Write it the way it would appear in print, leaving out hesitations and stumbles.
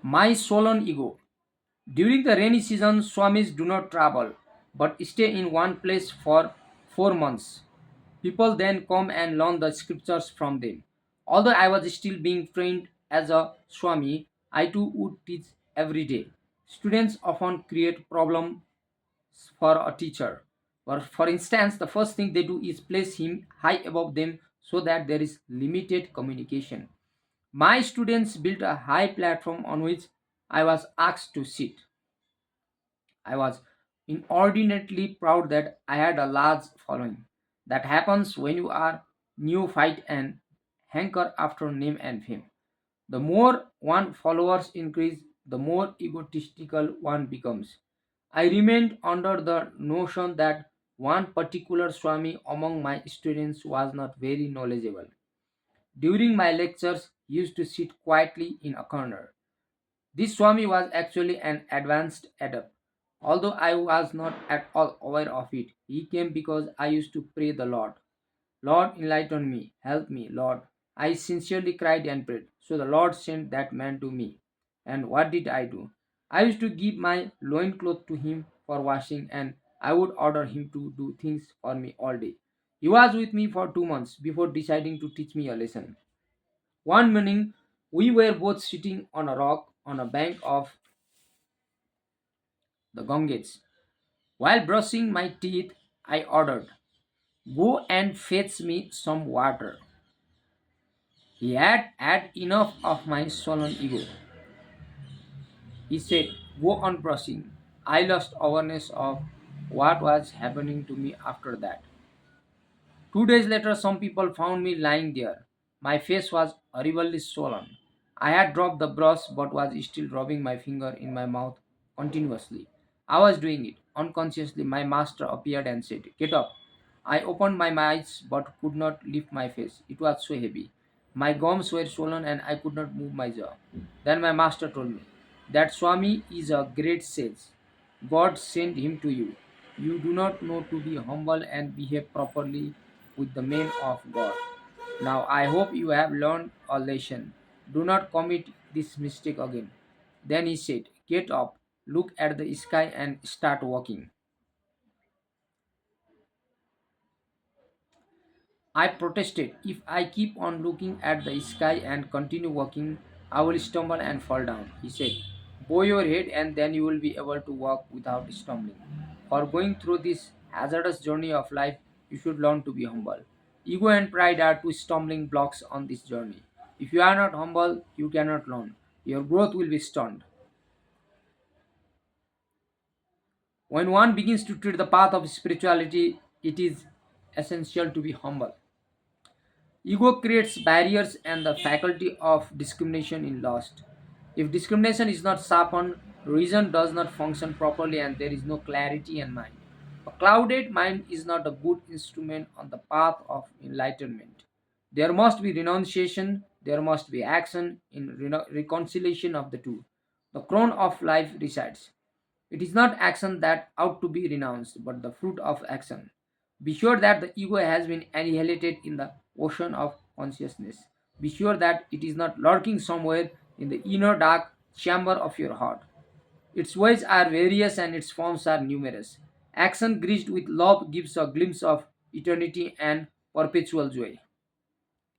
My sullen ego. During the rainy season, Swamis do not travel but stay in one place for 4 months. People then come and learn the scriptures from them. Although I was still being trained as a Swami, I too would teach every day. Students often create problems for a teacher. For instance, the first thing they do is place him high above them so that there is limited communication. My students built a high platform on which I was asked to sit. I was inordinately proud that I had a large following. That happens when you are neophyte and hanker after name and fame. The more one followers increase, the more egotistical one becomes. I remained under the notion that one particular Swami among my students was not very knowledgeable. During my lectures, he used to sit quietly in a corner. This Swami was actually an advanced adept. Although I was not at all aware of it, he came because I used to pray the Lord. Lord, enlighten me, help me, Lord. I sincerely cried and prayed. So the Lord sent that man to me. And what did I do? I used to give my loincloth to him for washing, and I would order him to do things for me all day. He was with me for 2 months before deciding to teach me a lesson. One morning, we were both sitting on a rock on a bank of the Ganges. While brushing my teeth, I ordered, "Go and fetch me some water." He had had enough of my sullen ego. He said, "Go on brushing." I lost awareness of what was happening to me after that. 2 days later, some people found me lying there. My face was horribly swollen. I had dropped the brush but was still rubbing my finger in my mouth continuously. I was doing it. Unconsciously, my master appeared and said, "Get up." I opened my eyes but could not lift my face. It was so heavy. My gums were swollen and I could not move my jaw. Then my master told me, "That Swami is a great sage. God sent him to you. You do not know to be humble and behave properly with the men of God. Now I hope you have learned a lesson. Do not commit this mistake again." Then he said, "Get up, look at the sky, and start walking." I protested. "If I keep on looking at the sky and continue walking, I will stumble and fall down." He said, "Bow your head and then you will be able to walk without stumbling. For going through this hazardous journey of life, you should learn to be humble. Ego and pride are two stumbling blocks on this journey. If you are not humble, you cannot learn. Your growth will be stunted." When one begins to treat the path of spirituality, it is essential to be humble. Ego creates barriers and the faculty of discrimination is lost. If discrimination is not sharpened, reason does not function properly and there is no clarity in mind. A clouded mind is not a good instrument on the path of enlightenment. There must be renunciation, there must be action in reconciliation of the two. The crown of life resides. It is not action that ought to be renounced, but the fruit of action. Be sure that the ego has been annihilated in the ocean of consciousness. Be sure that it is not lurking somewhere in the inner dark chamber of your heart. Its ways are various and its forms are numerous. Action greased with love gives a glimpse of eternity and perpetual joy.